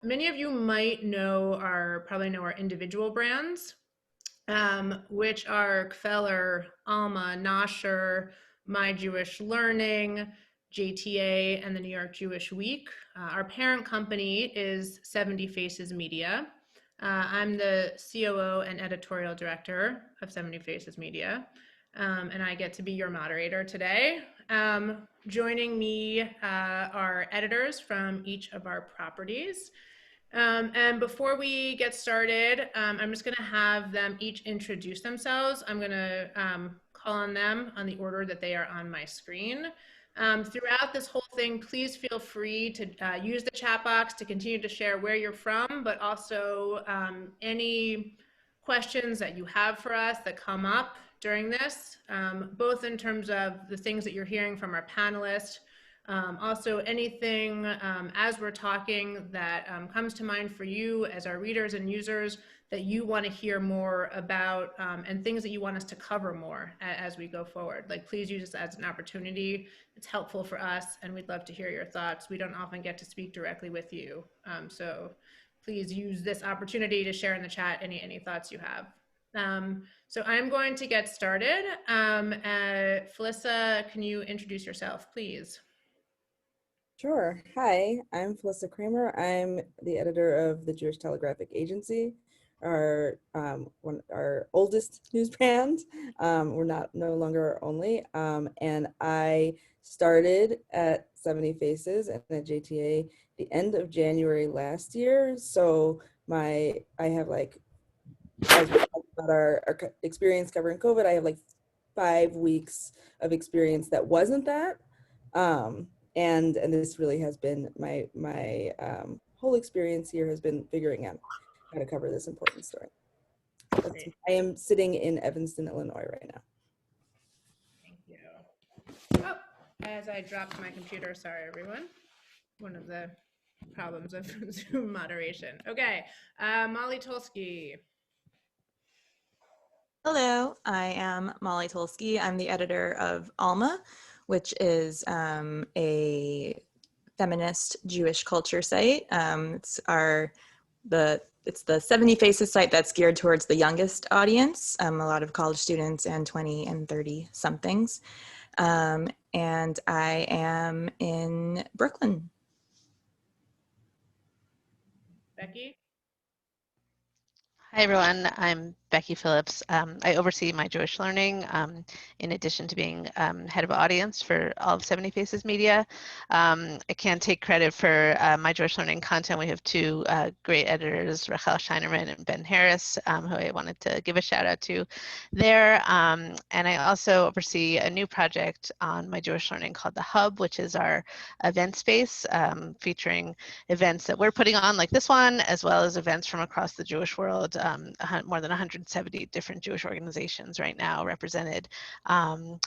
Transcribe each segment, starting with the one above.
Many of you might probably know our individual brands, which are Kveller, Alma, Nosher, My Jewish Learning, JTA, and the New York Jewish Week. Our parent company is 70 Faces Media. I'm the COO and editorial director of 70 Faces Media, and I get to be your moderator today. Joining me are editors from each of our properties. And before we get started, I'm just going to have them each introduce themselves. I'm going to call on them on the order that they are on my screen. Throughout this whole thing, please feel free to use the chat box to continue to share where you're from, but also any questions that you have for us that come up during this, both in terms of the things that you're hearing from our panelists, also anything as we're talking that comes to mind for you as our readers and users that you want to hear more about, and things that you want us to cover more as we go forward. Like, please use this as an opportunity. It's helpful for us, and we'd love to hear your thoughts. We don't often get to speak directly with you, so please use this opportunity to share in the chat any thoughts you have. So I'm going to get started. Philissa, can you introduce yourself, please? Sure. Hi, I'm Philissa Cramer. I'm the editor of the Jewish Telegraphic Agency, our oldest news brand. We're no longer our only. And I started at 70 Faces and at JTA the end of January last year. So I have as we talked about our experience covering COVID, I have 5 weeks of experience that wasn't that. And this really has been my whole experience here has been figuring out how to cover this important story. I am sitting in Evanston, Illinois right now. Thank you. Oh, as I dropped my computer, sorry everyone. One of the problems of Zoom moderation. Okay, Molly Tolsky. Hello, I am Molly Tolsky. I'm the editor of Alma, which is a feminist Jewish culture site. It's the 70 Faces site that's geared towards the youngest audience, a lot of college students and 20 and 30 somethings. And I am in Brooklyn. Becky? Hi, everyone. I'm Becky Phillips. I oversee My Jewish Learning in addition to being head of audience for all of 70 Faces Media. I can't take credit for My Jewish Learning content. We have two great editors, Rachel Scheinerman and Ben Harris, who I wanted to give a shout out to there. And I also oversee a new project on My Jewish Learning called The Hub, which is our event space featuring events that we're putting on like this one, as well as events from across the Jewish world. More than 170 different Jewish organizations right now represented. And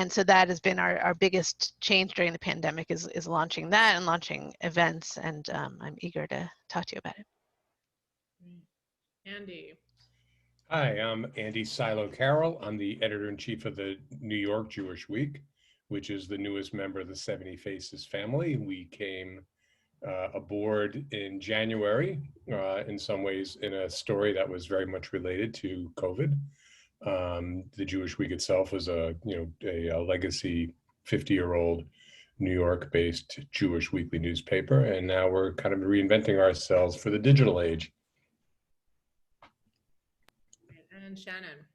so that has been our biggest change during the pandemic is launching that and launching events. And I'm eager to talk to you about it. Andy. Hi, I'm Andy Slow-Carroll. I'm the editor-in-chief of the New York Jewish Week, which is the newest member of the 70 Faces family. We came aboard in January, in some ways in a story that was very much related to COVID. The Jewish Week itself was a legacy 50-year-old New York-based Jewish weekly newspaper, and now we're kind of reinventing ourselves for the digital age. And Shannon.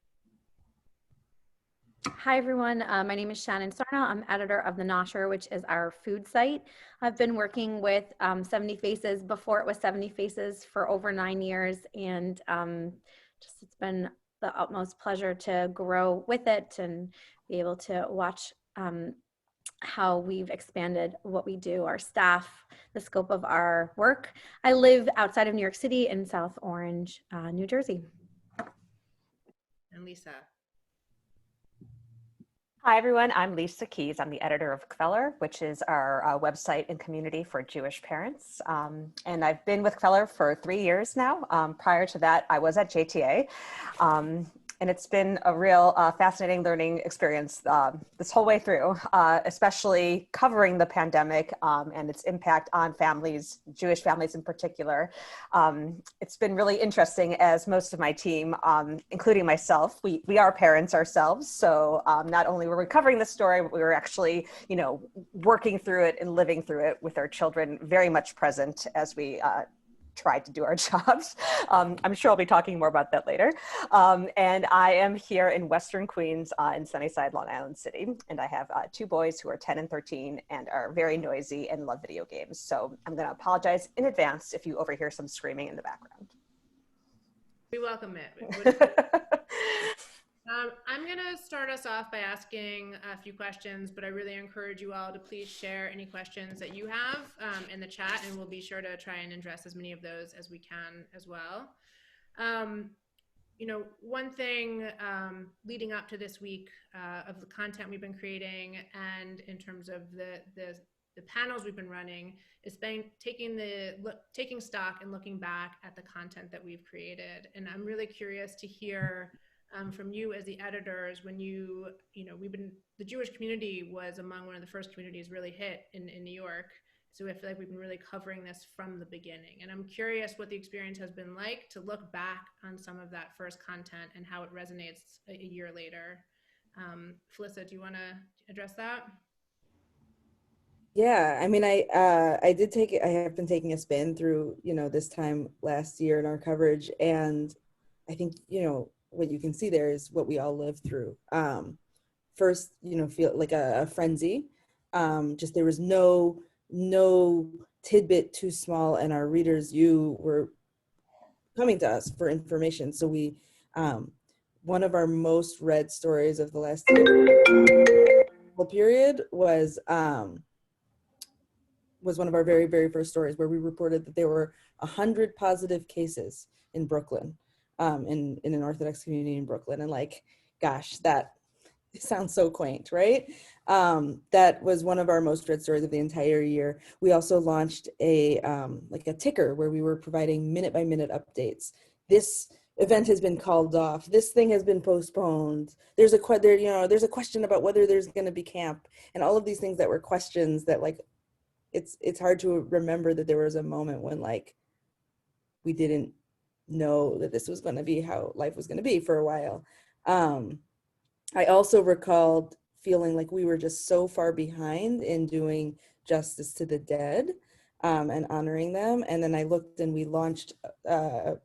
Hi, everyone. My name is Shannon Sarna. I'm editor of the Nosher, which is our food site. I've been working with 70 Faces before it was 70 Faces for over 9 years, and it's been the utmost pleasure to grow with it and be able to watch how we've expanded what we do, our staff, the scope of our work. I live outside of New York City in South Orange, New Jersey. And Lisa. Hi, everyone. I'm Lisa Keys. I'm the editor of Kveller, which is our website and community for Jewish parents. And I've been with Kveller for 3 years now. Prior to that, I was at JTA. And it's been a real fascinating learning experience this whole way through, especially covering the pandemic and its impact on families, Jewish families in particular. It's been really interesting as most of my team, including myself, we are parents ourselves. So not only were we covering the story, but we were actually, working through it and living through it with our children very much present as we tried to do our jobs. I'm sure I'll be talking more about that later. And I am here in Western Queens in Sunnyside, Long Island City. And I have two boys who are 10 and 13 and are very noisy and love video games. So I'm going to apologize in advance if you overhear some screaming in the background. We welcome it. I'm going to start us off by asking a few questions, but I really encourage you all to please share any questions that you have in the chat, and we'll be sure to try and address as many of those as we can as well. One thing leading up to this week of the content we've been creating and in terms of the panels we've been running is taking stock and looking back at the content that we've created. And I'm really curious to hear from you as the editors, when the Jewish community was among one of the first communities really hit in New York. So I feel like we've been really covering this from the beginning. And I'm curious what the experience has been like to look back on some of that first content and how it resonates a year later. Philissa, do you want to address that? Yeah, I mean, I have been taking a spin through, this time last year in our coverage. And I think, what you can see there is what we all lived through. First, feel like a frenzy. Just there was no tidbit too small, and our readers, you were coming to us for information. So we, one of our most read stories of the last period was one of our very, very first stories, where we reported that there were 100 positive cases in Brooklyn, in an Orthodox community in Brooklyn. And gosh, that sounds so quaint, right? That was one of our most read stories of the entire year. We also launched a ticker where we were providing minute by minute updates. This event has been called off. This thing has been postponed. There's a question about whether there's going to be camp, and all of these things that were questions that it's hard to remember that there was a moment when we didn't know that this was going to be how life was going to be for a while. I also recalled feeling like we were just so far behind in doing justice to the dead and honoring them. And then I looked, and we launched a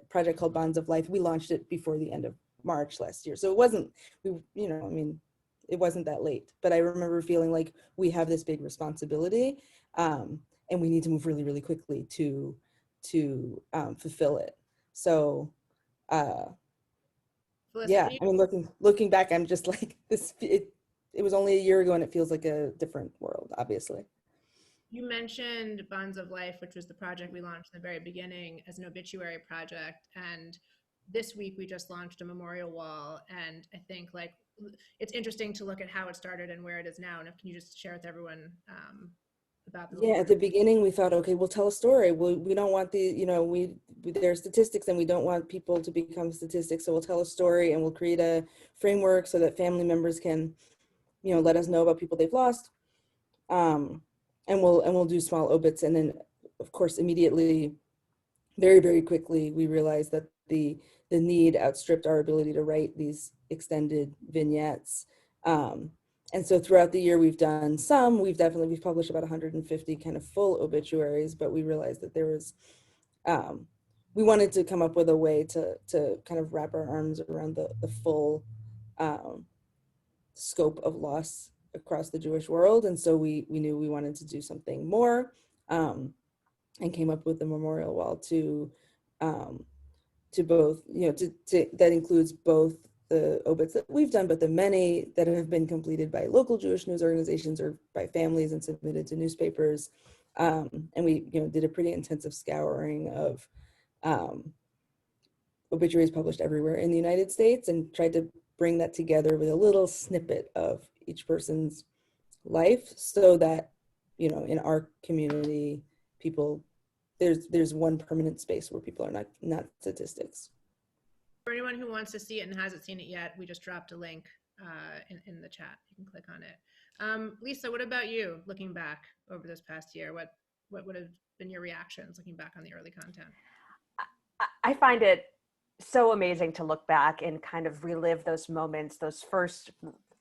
project called Bonds of Life. We launched it before the end of March last year. So it wasn't, it wasn't that late, but I remember feeling like we have this big responsibility and we need to move really, really quickly to fulfill it. So, yeah, I mean, looking back, I'm just like this, it was only a year ago, and it feels like a different world, obviously. You mentioned Bonds of Life, which was the project we launched in the very beginning as an obituary project. And this week we just launched a memorial wall. And I think it's interesting to look at how it started and where it is now. And can you just share with everyone about the at the beginning we thought, okay, we'll tell a story. We don't want there are statistics, and we don't want people to become statistics. So we'll tell a story, and we'll create a framework so that family members can, let us know about people they've lost. And we'll do small obits. And then, of course, immediately, very, very quickly, we realized that the need outstripped our ability to write these extended vignettes. And so throughout the year, we've done some. We've published about 150 kind of full obituaries, but we realized that there was, we wanted to come up with a way to kind of wrap our arms around the full scope of loss across the Jewish world. And so we knew we wanted to do something more, and came up with the memorial wall to both, that includes both the obits that we've done, but the many that have been completed by local Jewish news organizations or by families and submitted to newspapers. And we, did a pretty intensive scouring of obituaries published everywhere in the United States, and tried to bring that together with a little snippet of each person's life, so that, in our community, there's one permanent space where people are not statistics. For anyone who wants to see it and hasn't seen it yet, we just dropped a link in the chat. You can click on it. Lisa, what about you looking back over this past year? What would have been your reactions looking back on the early content? I find it so amazing to look back and kind of relive those moments, those first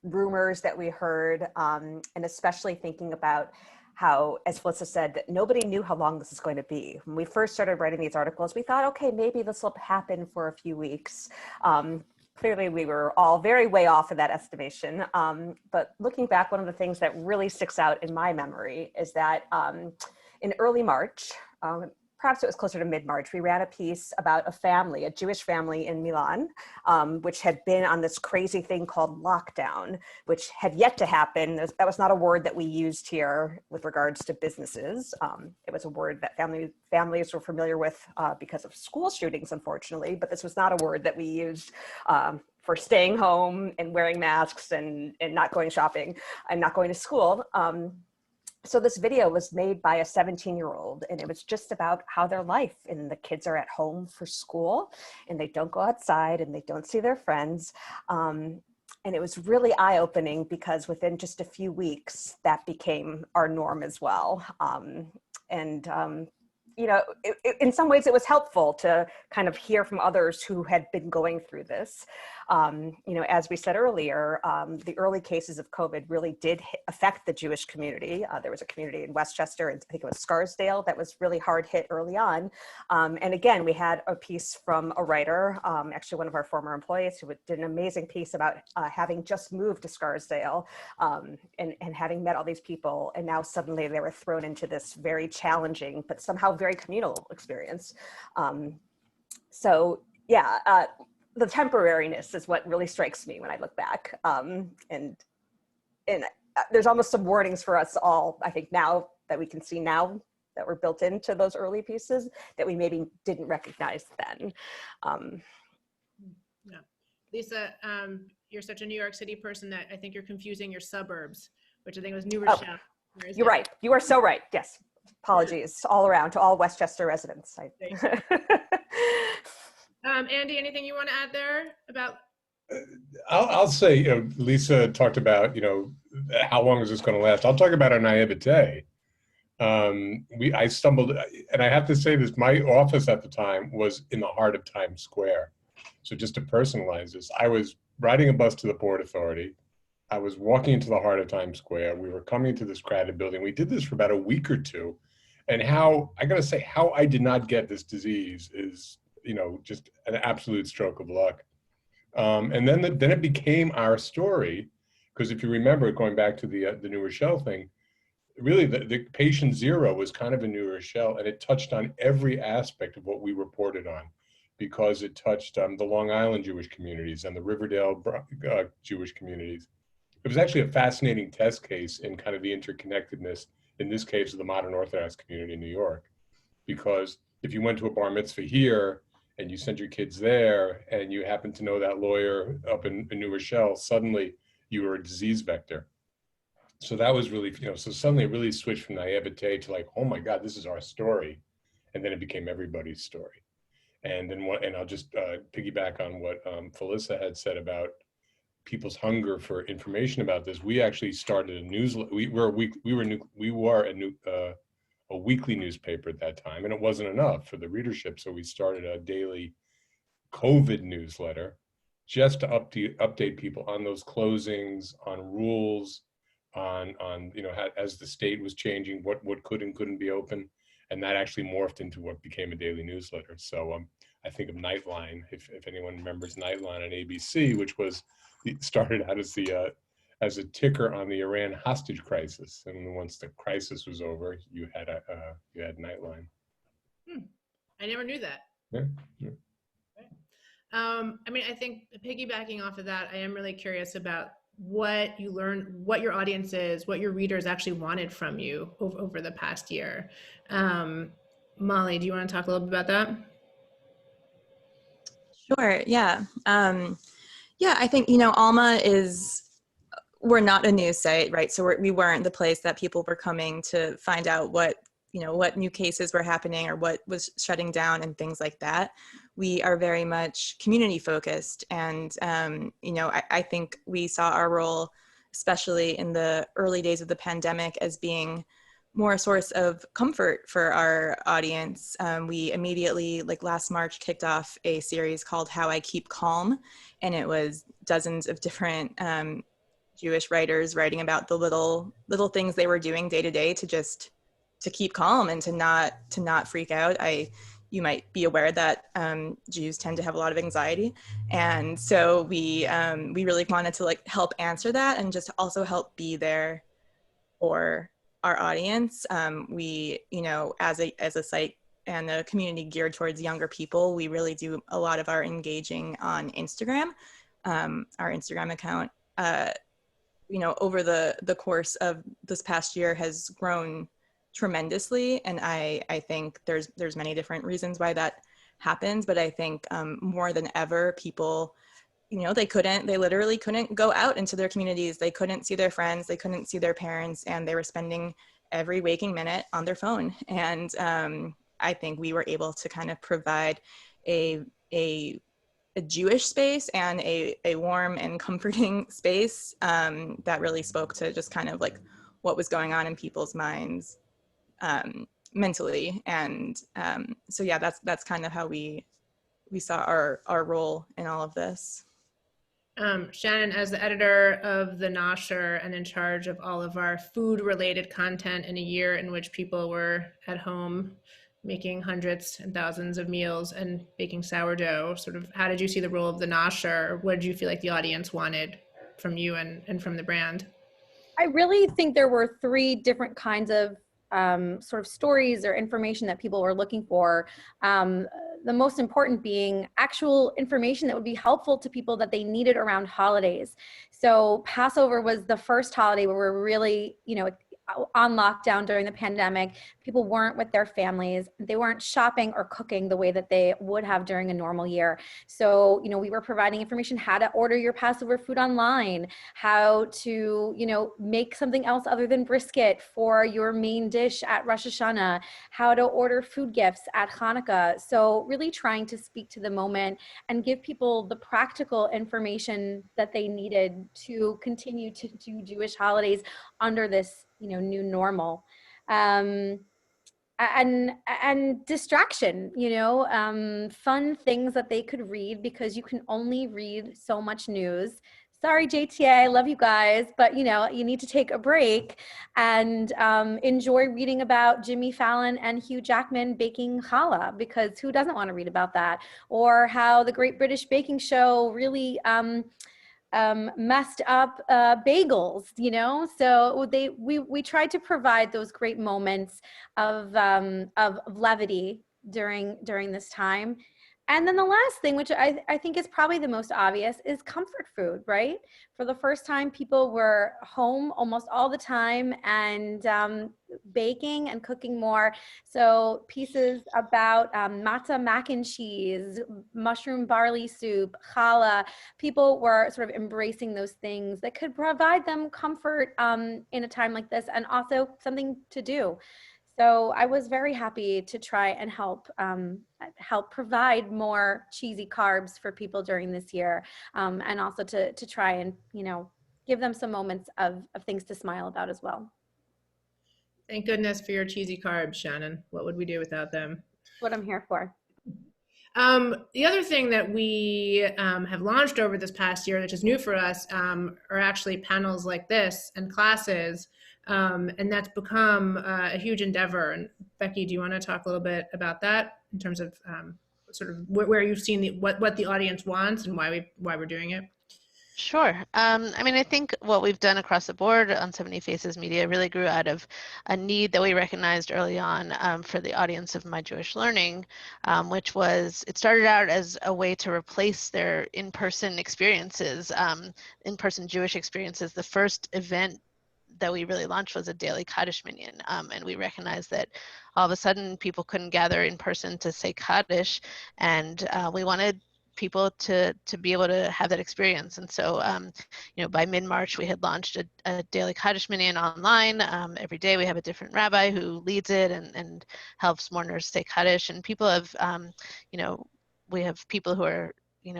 rumors that we heard, and especially thinking about how, as Philissa said, that nobody knew how long this is going to be. When we first started writing these articles, we thought, okay, maybe this will happen for a few weeks. Clearly, we were all very way off of that estimation. But looking back, one of the things that really sticks out in my memory is that in early March, perhaps it was closer to mid-March, we ran a piece about a family, a Jewish family in Milan, which had been on this crazy thing called lockdown, which had yet to happen. That was not a word that we used here with regards to businesses. It was a word that families were familiar with because of school shootings, unfortunately, but this was not a word that we used for staying home and wearing masks and not going shopping and not going to school. So this video was made by a 17-year-old, and it was just about how their life, and the kids are at home for school and they don't go outside and they don't see their friends. And it was really eye-opening because within just a few weeks, that became our norm as well. You know, in some ways it was helpful to kind of hear from others who had been going through this. You know, as we said earlier, the early cases of COVID really did affect the Jewish community. There was a community in Westchester, and I think it was Scarsdale, that was really hard hit early on. And again, we had a piece from a writer, actually one of our former employees, who did an amazing piece about having just moved to Scarsdale and having met all these people. And now suddenly they were thrown into this very challenging, but somehow very communal experience. So yeah, the temporariness is what really strikes me when I look back. And there's almost some warnings for us all, I think, now that we can see now that were built into those early pieces that we maybe didn't recognize then. Yeah. Lisa, you're such a New York City person that I think you're confusing your suburbs, which I think was New Rochelle. You're right. You are so right. Yes. Apologies all around to all Westchester residents. Andy, anything you want to add there about? I'll say, you know, Lisa talked about, you know, how long is this going to last? I'll talk about our naivete. I stumbled, and I have to say this, my office at the time was in the heart of Times Square. So just to personalize this, I was riding a bus to the Port Authority. I was walking into the heart of Times Square. We were coming to this crowded building. We did this for about a week or two. And how, I gotta say, how I did not get this disease is, you know, just an absolute stroke of luck. And then it became our story, because if you remember, going back to the New Rochelle thing, really the patient zero was kind of a New Rochelle, and it touched on every aspect of what we reported on, because it touched the Long Island Jewish communities and the Riverdale Jewish communities. It was actually a fascinating test case in kind of the interconnectedness, in this case, of the modern Orthodox community in New York. Because if you went to a bar mitzvah here and you sent your kids there and you happen to know that lawyer up in New Rochelle, suddenly you were a disease vector. So that was really, you know, so suddenly it really switched from naivete to like, oh my God, this is our story. And then it became everybody's story. And then and I'll just piggyback on what Philissa had said about people's hunger for information about this. We actually started a newsletter. We were a weekly newspaper at that time, and it wasn't enough for the readership. So we started a daily COVID newsletter just to update people on those closings, on rules, on you know, as the state was changing, what could and couldn't be open, and that actually morphed into what became a daily newsletter. So I think of Nightline, if anyone remembers Nightline on ABC, which was started out as a ticker on the Iran hostage crisis, and once the crisis was over, you had Nightline. I never knew that. Yeah. Yeah. I mean, I think piggybacking off of that, I am really curious about what you learned, what your audience is, what your readers actually wanted from you over the past year. Molly, do you want to talk a little bit about that? Sure, yeah. Yeah, I think, you know, Alma we're not a news site, right? So we weren't the place that people were coming to find out what, you know, what new cases were happening or what was shutting down and things like that. we are very much community focused. And, you know, I think we saw our role, especially in the early days of the pandemic, as being more a source of comfort for our audience. We immediately, like last March, kicked off a series called How I Keep Calm. And it was dozens of different Jewish writers writing about the little things they were doing day to day to keep calm and to not freak out. You might be aware that Jews tend to have a lot of anxiety, and so we really wanted to like help answer that and just also help be there for our audience. We, you know, as a site and a community geared towards younger people, we really do a lot of our engaging on Instagram. Our Instagram account, you know, over the course of this past year has grown tremendously, and I think there's many different reasons why that happens, but I think more than ever, people, you know, they literally couldn't go out into their communities, they couldn't see their friends, they couldn't see their parents, and they were spending every waking minute on their phone. And I think we were able to kind of provide a Jewish space and a warm and comforting space that really spoke to just kind of like what was going on in people's minds mentally. And so yeah, that's kind of how we saw our role in all of this. Shannon, as the editor of the Nosher and in charge of all of our food-related content in a year in which people were at home making hundreds and thousands of meals and baking sourdough, sort of how did you see the role of the Nosher? What did you feel like the audience wanted from you and from the brand? I really think there were three different kinds of sort of stories or information that people were looking for. The most important being actual information that would be helpful to people that they needed around holidays. So Passover was the first holiday where we're really, you know, on lockdown during the pandemic. People weren't with their families. They weren't shopping or cooking the way that they would have during a normal year. So, you know, we were providing information how to order your Passover food online, how to, you know, make something else other than brisket for your main dish at Rosh Hashanah, how to order food gifts at Hanukkah. So really trying to speak to the moment and give people the practical information that they needed to continue to do Jewish holidays under this, you know, new normal. And distraction, you know, fun things that they could read, because you can only read so much news. Sorry, JTA, I love you guys, but you know, you need to take a break and enjoy reading about Jimmy Fallon and Hugh Jackman baking challah, because who doesn't want to read about that? Or how the Great British Baking Show really messed up bagels, you know. So we tried to provide those great moments of levity during this time. And then the last thing, which I think is probably the most obvious, is comfort food, right? For the first time, people were home almost all the time and baking and cooking more. So pieces about matzah mac and cheese, mushroom barley soup, challah. People were sort of embracing those things that could provide them comfort in a time like this, and also something to do. So I was very happy to try and help provide more cheesy carbs for people during this year, and also to try and, you know, give them some moments of things to smile about as well. Thank goodness for your cheesy carbs, Shannon. What would we do without them? What I'm here for. The other thing that we have launched over this past year, which is new for us, are actually panels like this and classes. And that's become a huge endeavor. And Becky, do you want to talk a little bit about that in terms of sort of where you've seen what the audience wants and why we're doing it? Sure. I mean, I think what we've done across the board on 70 Faces Media really grew out of a need that we recognized early on for the audience of My Jewish Learning, which was, it started out as a way to replace their in-person experiences, in-person Jewish experiences. The first event that we really launched was a daily Kaddish minyan, and we recognized that all of a sudden people couldn't gather in person to say Kaddish, and we wanted people to be able to have that experience. And so, you know, by mid-March, we had launched a daily Kaddish minyan online. Every day we have a different rabbi who leads it and helps mourners say Kaddish. And people have, you know, we have people who are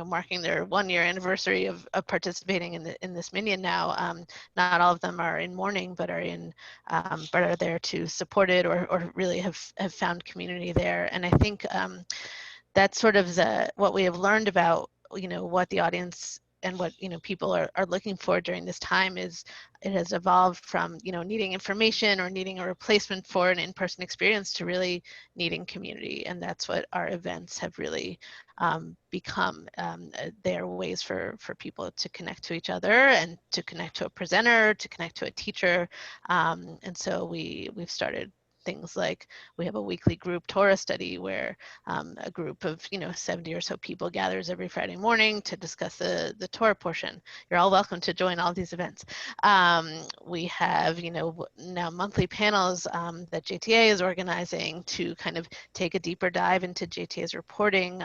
marking their 1-year anniversary of participating in this minion now. Not all of them are in mourning, but are but are there to support it, or really have found community there. And I think that's sort of what we have learned about what the audience and what people are looking for during this time is it has evolved from needing information or needing a replacement for an in-person experience to really needing community. And that's what our events have really become. They are ways for people to connect to each other and to connect to a presenter, to connect to a teacher. And so we've started things like we have a weekly group Torah study where a group of 70 or so people gathers every Friday morning to discuss the Torah portion. You're all welcome to join all these events. We have now monthly panels that JTA is organizing to kind of take a deeper dive into JTA's reporting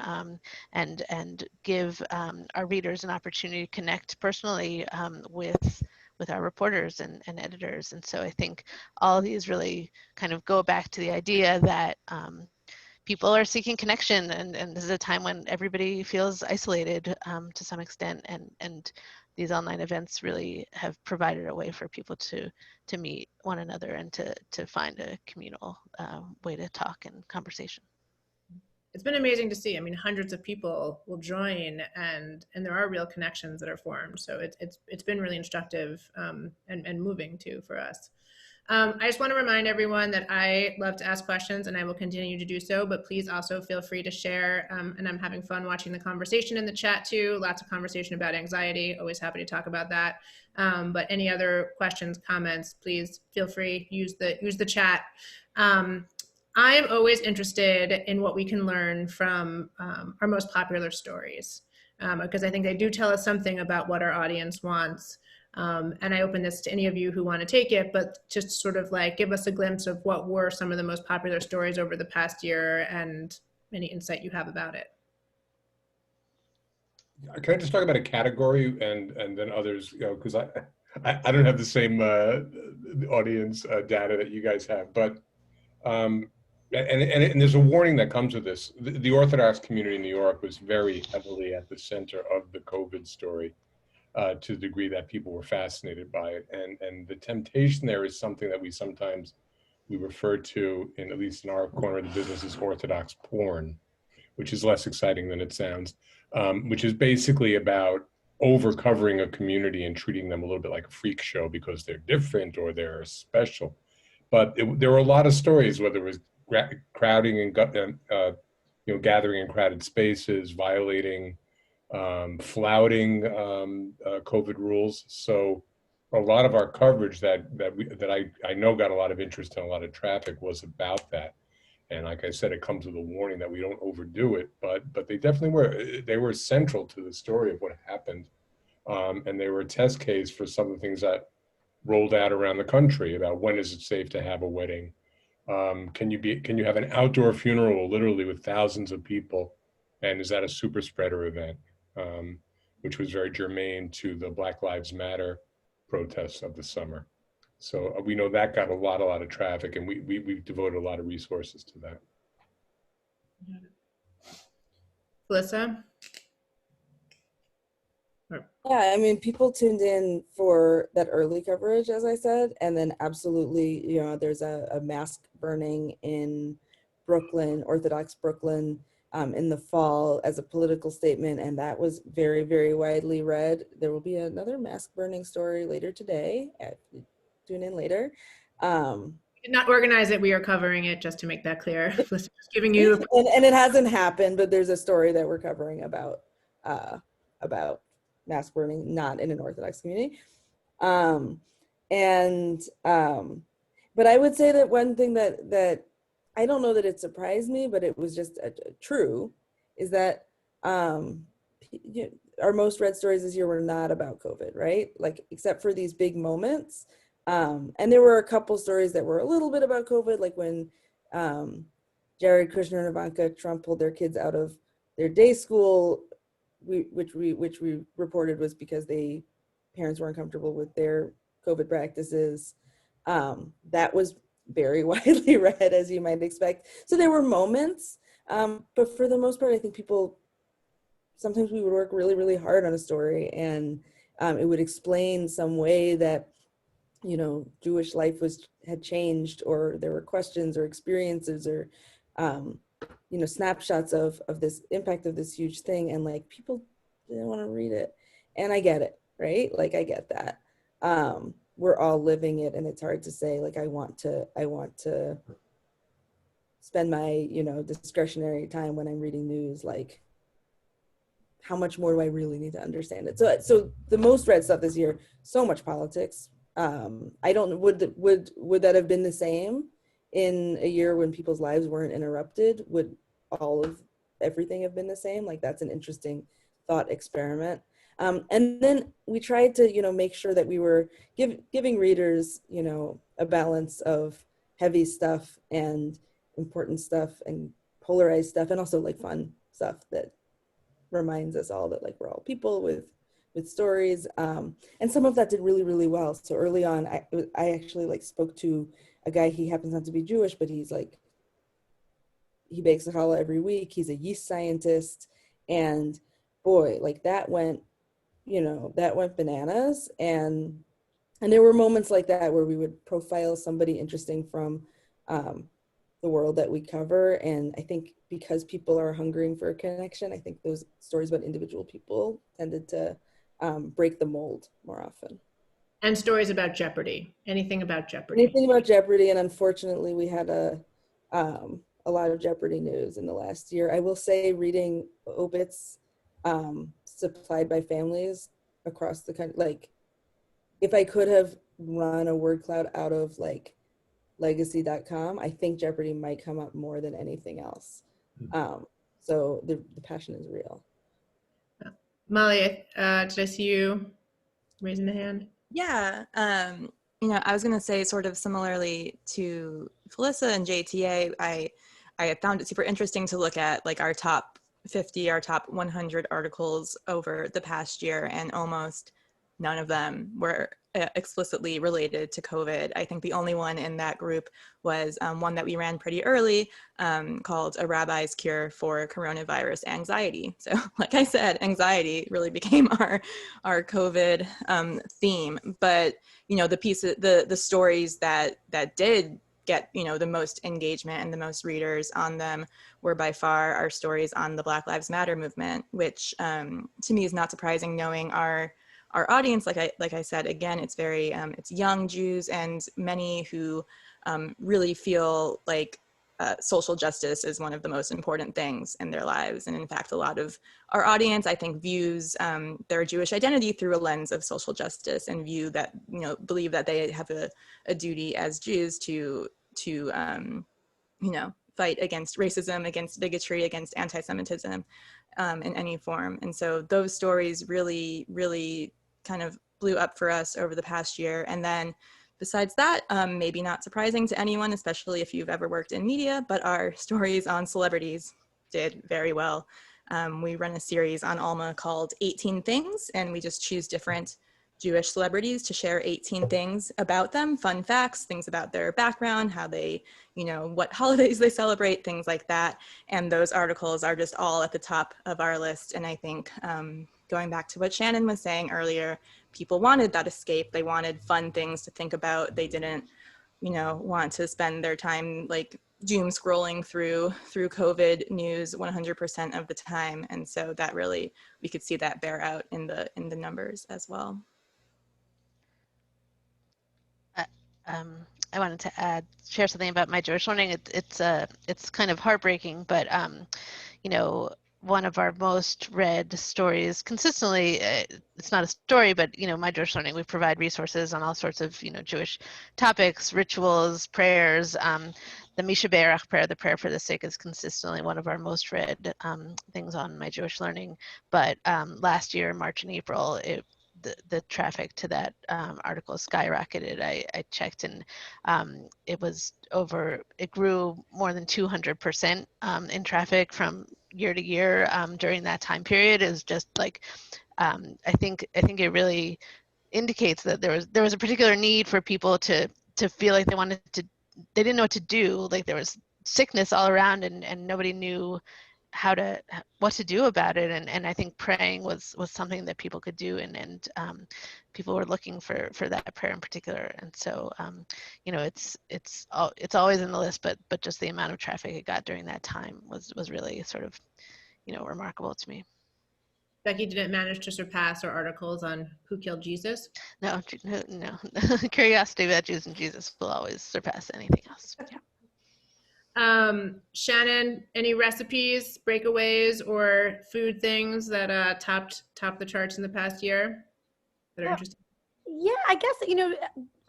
and give our readers an opportunity to connect personally with our reporters and editors. And so I think all of these really kind of go back to the idea that people are seeking connection, and this is a time when everybody feels isolated to some extent, and these online events really have provided a way for people to meet one another and to find a communal way to talk and conversation. It's been amazing to see. I mean, hundreds of people will join, and there are real connections that are formed. So it's been really instructive and moving too for us. I just want to remind everyone that I love to ask questions, and I will continue to do so, but please also feel free to share. And I'm having fun watching the conversation in the chat too. Lots of conversation about anxiety. Always happy to talk about that. But any other questions, comments, please feel free, use the chat. I am always interested in what we can learn from our most popular stories, because I think they do tell us something about what our audience wants. And I open this to any of you who want to take it, but just sort of like give us a glimpse of what were some of the most popular stories over the past year and any insight you have about it. Can I just talk about a category and then others, because I don't have the same audience data that you guys have, but and there's a warning that comes with this. The Orthodox community in New York was very heavily at the center of the COVID story to the degree that people were fascinated by it. And the temptation there is something that we refer to, at least in our corner of the business, as Orthodox porn, which is less exciting than it sounds, which is basically about over-covering a community and treating them a little bit like a freak show because they're different or they're special. But there were a lot of stories, whether it was crowding and gathering in crowded spaces, violating, flouting COVID rules. So a lot of our coverage that I know got a lot of interest and a lot of traffic was about that. And like I said, it comes with a warning that we don't overdo it, but they definitely were central to the story of what happened. And they were a test case for some of the things that rolled out around the country about when is it safe to have a wedding. Can you have an outdoor funeral literally with thousands of people, and is that a super spreader event, which was very germane to the Black Lives Matter protests of the summer. So we know that got a lot of traffic, and we devoted a lot of resources to that. Philissa? Yeah, I mean, people tuned in for that early coverage, as I said, and then absolutely, there's a mask burning in Brooklyn, Orthodox Brooklyn, in the fall as a political statement, and that was very, very widely read. There will be another mask burning story later today. Tune in later. We did not organize it. We are covering it, just to make that clear. Just giving you. And it hasn't happened, but there's a story that we're covering about mask burning, not in an Orthodox community. But I would say that one thing that I don't know that it surprised me, but it was just true, is that our most read stories this year were not about COVID, right? Like, except for these big moments. And there were a couple stories that were a little bit about COVID, like when Jared Kushner and Ivanka Trump pulled their kids out of their day school, which we reported was because parents weren't comfortable with their COVID practices. That was very widely read, as you might expect. So there were moments, but for the most part, I think people sometimes we would work really, really hard on a story, and it would explain some way that, you know, Jewish life had changed, or there were questions or experiences or, you know, snapshots of this impact of this huge thing, and like people didn't want to read it. And I get it, right? Like I get that. We're all living it, and it's hard to say like I want to spend my, you know, discretionary time when I'm reading news, like how much more do I really need to understand it? So the most read stuff this year, so much politics. I don't, would that have been the same in a year when people's lives weren't interrupted? Would all of everything have been the same? Like that's an interesting thought experiment. And then we tried to, you know, make sure that we were giving readers, you know, a balance of heavy stuff and important stuff and polarized stuff, and also like fun stuff that reminds us all that like we're all people with stories, and some of that did really, really well. So early on, I actually like spoke to a guy. He happens not to be Jewish, but he's like, he bakes a challah every week. He's a yeast scientist, and boy, like that went, you know, that went bananas. And there were moments like that where we would profile somebody interesting from the world that we cover. And I think because people are hungering for a connection, I think those stories about individual people tended to break the mold more often. And stories about Jeopardy. Anything about Jeopardy. Anything about Jeopardy, and unfortunately we had a lot of Jeopardy news in the last year. I will say reading obits supplied by families across the country, like if I could have run a word cloud out of like legacy.com, I think Jeopardy might come up more than anything else. So the passion is real. Molly, did I see you raising the hand? Yeah, you know, I was going to say sort of similarly to Philissa and JTA, I found it super interesting to look at like our top 50, our top 100 articles over the past year, and almost none of them were explicitly related to COVID. I think the only one in that group was one that we ran pretty early called A Rabbi's Cure for Coronavirus Anxiety. So like I said, anxiety really became our COVID theme. But, you know, the stories that did get, you know, the most engagement and the most readers on them were by far our stories on the Black Lives Matter movement, which to me is not surprising, knowing our audience. Like I said, again, it's very it's young Jews, and many who really feel like social justice is one of the most important things in their lives. And in fact, a lot of our audience, I think, views their Jewish identity through a lens of social justice, and view that, you know, believe that they have a duty as Jews to you know, fight against racism, against bigotry, against anti-Semitism in any form. And so those stories really, really kind of blew up for us over the past year. And then besides that, maybe not surprising to anyone, especially if you've ever worked in media, but our stories on celebrities did very well. We run a series on Alma called 18 Things, and we just choose different Jewish celebrities to share 18 things about them, fun facts, things about their background, how they, you know, what holidays they celebrate, things like that. And those articles are just all at the top of our list. And I think going back to what Shannon was saying earlier, people wanted that escape. They wanted fun things to think about. They didn't, you know, want to spend their time like doom scrolling through COVID news 100% of the time. And so that really, we could see that bear out in the numbers as well. I wanted to share something about my Jewish learning. It's kind of heartbreaking, but you know, one of our most read stories consistently, it's not a story, but, you know, my Jewish learning, we provide resources on all sorts of, you know, Jewish topics, rituals, prayers. The Misha Berach prayer, the prayer for the sick, is consistently one of our most read things on my Jewish learning. But last year, March and April, the traffic to that article skyrocketed. I checked, and it grew more than 200% in traffic from year to year during that time period. Is just like I think it really indicates that there was a particular need for people to feel like they didn't know what to do. Like there was sickness all around, and nobody knew what to do about it, and I think praying was something that people could do, and people were looking for that prayer in particular, and so it's always in the list, but just the amount of traffic it got during that time was really sort of remarkable to me. Becky, did it manage to surpass our articles on who killed Jesus? No. Curiosity about Jews and Jesus will always surpass anything else. Yeah. Shannon, any recipes, breakaways, or food things that topped the charts in the past year that are interesting? Yeah, I guess,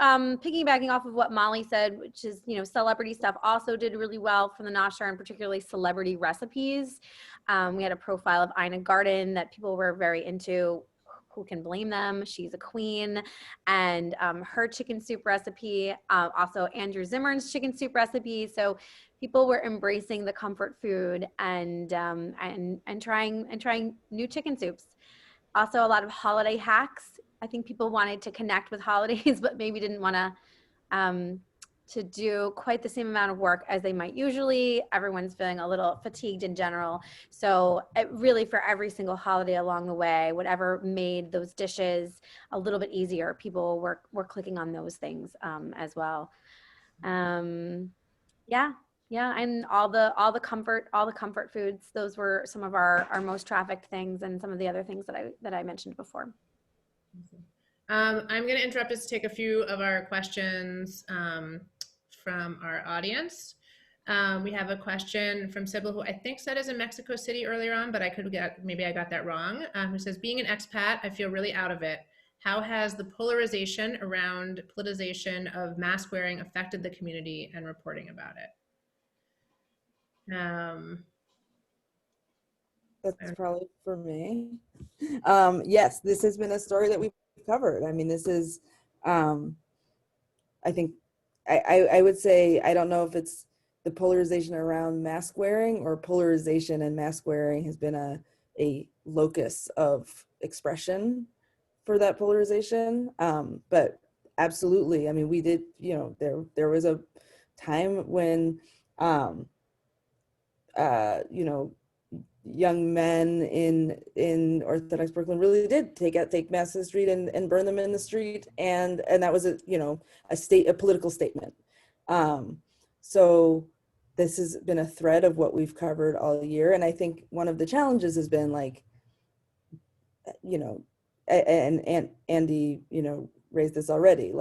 piggybacking off of what Molly said, which is, celebrity stuff also did really well from the Nosher, and particularly celebrity recipes. We had a profile of Ina Garten that people were very into. Who can blame them? She's a queen. And her chicken soup recipe, also Andrew Zimmern's chicken soup recipe. So people were embracing the comfort food and trying new chicken soups. Also, a lot of holiday hacks. I think people wanted to connect with holidays, but maybe didn't want to do quite the same amount of work as they might usually. Everyone's feeling a little fatigued in general. So it really, for every single holiday along the way, whatever made those dishes a little bit easier, people were clicking on those things as well. Yeah, and all the comfort foods. Those were some of our most trafficked things, and some of the other things that I mentioned before. I'm going to interrupt us to take a few of our questions from our audience. We have a question from Sybil, who I think said is in Mexico City earlier on, but maybe I got that wrong, who says, being an expat, I feel really out of it. How has the polarization around politicization of mask wearing affected the community and reporting about it? That's probably for me. Yes, this has been a story that we've covered. I mean, this is, I think, I would say, I don't know if it's the polarization around mask wearing, or polarization and mask wearing has been a locus of expression for that polarization. But absolutely, I mean, we did, there was a time when, young men in Orthodox Brooklyn really did take masks to the street and burn them in the street, and that was a political statement. So this has been a thread of what we've covered all year, and I think one of the challenges has been and Andy raised this already,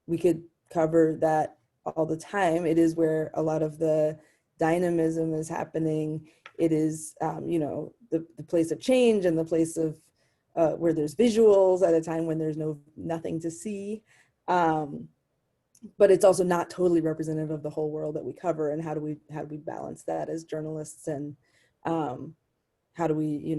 we could cover that all the time. It is where a lot of the dynamism is happening. It is, the place of change, and the place of where there's visuals at a time when there's nothing to see. But it's also not totally representative of the whole world that we cover. And how do we balance that as journalists? And how do we,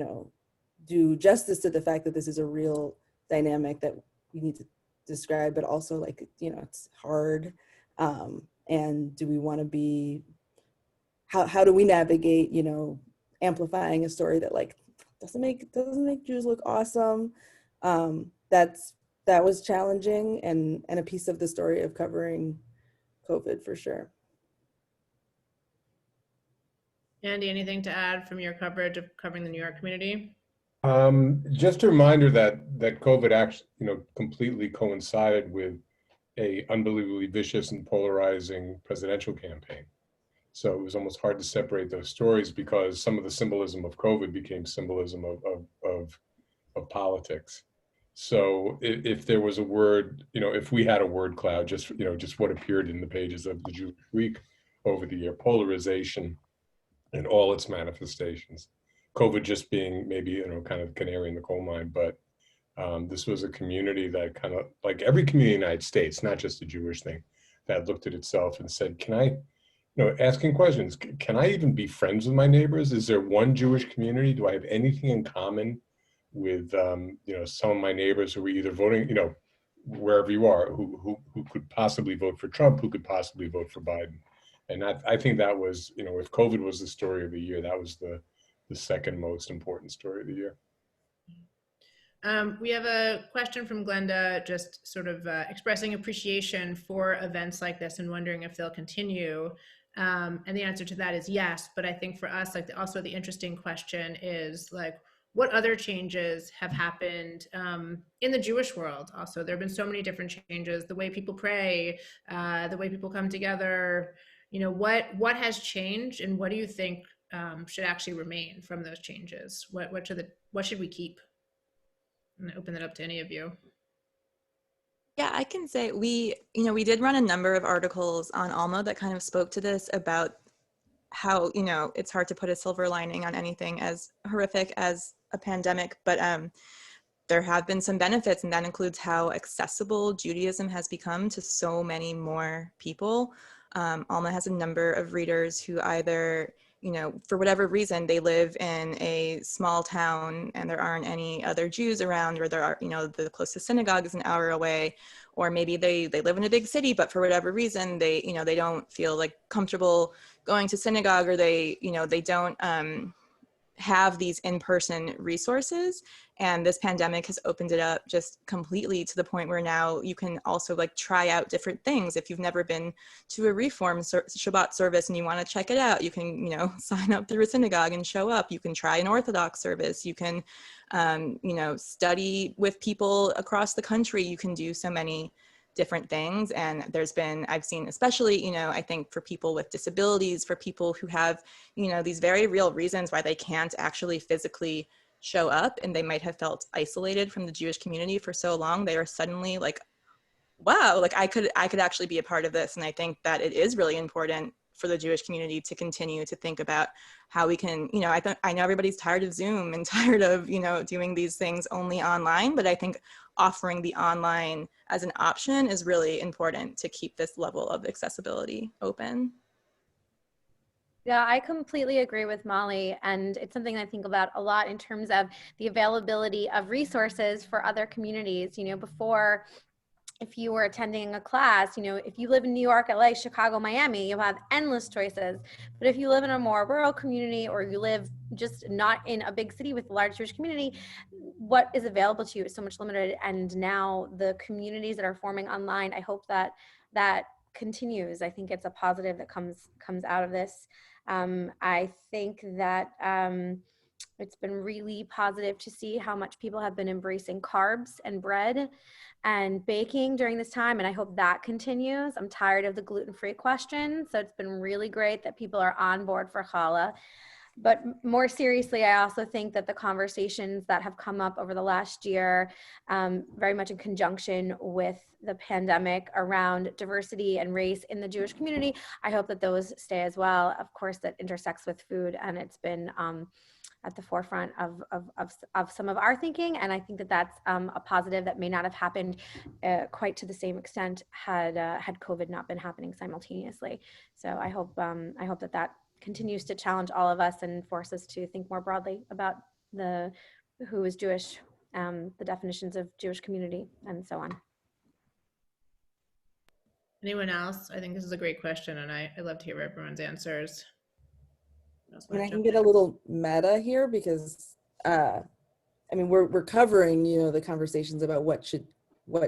do justice to the fact that this is a real dynamic that we need to describe, but also it's hard. And do we want to be, how do we navigate, amplifying a story that doesn't make Jews look awesome? That was challenging, and a piece of the story of covering COVID for sure. Andy, anything to add from your coverage of covering the New York community? Just a reminder that COVID actually, completely coincided with a unbelievably vicious and polarizing presidential campaign. So it was almost hard to separate those stories, because some of the symbolism of COVID became symbolism of politics. So if there was a word, if we had a word cloud, just what appeared in the pages of the Jewish Week over the year, polarization in all its manifestations. COVID just being maybe, kind of canary in the coal mine, but this was a community that kind of, like every community in the United States, not just a Jewish thing, that looked at itself and said, can I, asking questions, can I even be friends with my neighbors? Is there one Jewish community? Do I have anything in common with, some of my neighbors who are either voting, wherever you are, who could possibly vote for Trump, who could possibly vote for Biden? And I think that was, if COVID was the story of the year, that was the second most important story of the year. We have a question from Glenda, just sort of expressing appreciation for events like this and wondering if they'll continue. And the answer to that is yes. But I think for us, like also the interesting question is like, what other changes have happened in the Jewish world? Also, there have been so many different changes: the way people pray, the way people come together. You know, what has changed, and what do you think should actually remain from those changes? What should we keep? I'm gonna open that up to any of you. Yeah, I can say we did run a number of articles on Alma that kind of spoke to this about how, it's hard to put a silver lining on anything as horrific as a pandemic, but there have been some benefits, and that includes how accessible Judaism has become to so many more people. Alma has a number of readers who either, for whatever reason, they live in a small town and there aren't any other Jews around, or there are, the closest synagogue is an hour away, or maybe they live in a big city, but for whatever reason, they don't feel like comfortable going to synagogue, or they don't have these in-person resources. And this pandemic has opened it up just completely to the point where now you can also like try out different things. If you've never been to a Reform Shabbat service and you want to check it out, you can, sign up through a synagogue and show up. You can try an Orthodox service. You can, study with people across the country. You can do so many different things. And I've seen, especially, I think for people with disabilities, for people who have, these very real reasons why they can't actually physically show up, and they might have felt isolated from the Jewish community for so long, they are suddenly like, wow, like I could actually be a part of this. And I think that it is really important for the Jewish community to continue to think about how we can, I know everybody's tired of Zoom and tired of, doing these things only online, but I think offering the online as an option is really important to keep this level of accessibility open. Yeah, I completely agree with Molly. And it's something I think about a lot in terms of the availability of resources for other communities. Before, if you were attending a class, if you live in New York, LA, Chicago, Miami, you have endless choices. But if you live in a more rural community, or you live just not in a big city with a large Jewish community, what is available to you is so much limited. And now the communities that are forming online, I hope that continues. I think it's a positive that comes out of this. I think that it's been really positive to see how much people have been embracing carbs and bread and baking during this time, and I hope that continues. I'm tired of the gluten-free question, so it's been really great that people are on board for challah. But more seriously, I also think that the conversations that have come up over the last year, very much in conjunction with the pandemic around diversity and race in the Jewish community, I hope that those stay as well. Of course, that intersects with food, and it's been at the forefront of some of our thinking. And I think that that's a positive that may not have happened quite to the same extent had COVID not been happening simultaneously. So I hope that continues to challenge all of us and force us to think more broadly about who is Jewish, the definitions of Jewish community, and so on. Anyone else? I think this is a great question, and I love to hear everyone's answers. I mean, I can get a little meta here because, we're covering, the conversations about what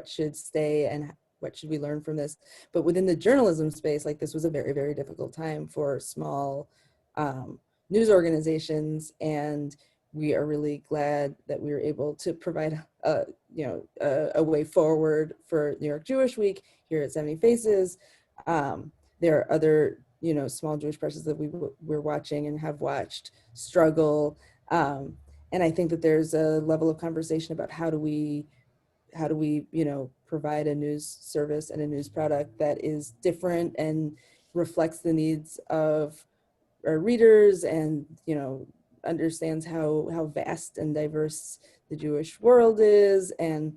should stay and what should we learn from this. But within the journalism space, like this was a very, very difficult time for small news organizations, and we are really glad that we were able to provide a way forward for New York Jewish Week here at 70 Faces. There are other small Jewish presses that we're watching and have watched struggle, and I think that there's a level of conversation about how do we provide a news service and a news product that is different and reflects the needs of our readers, and understands how vast and diverse the Jewish world is. And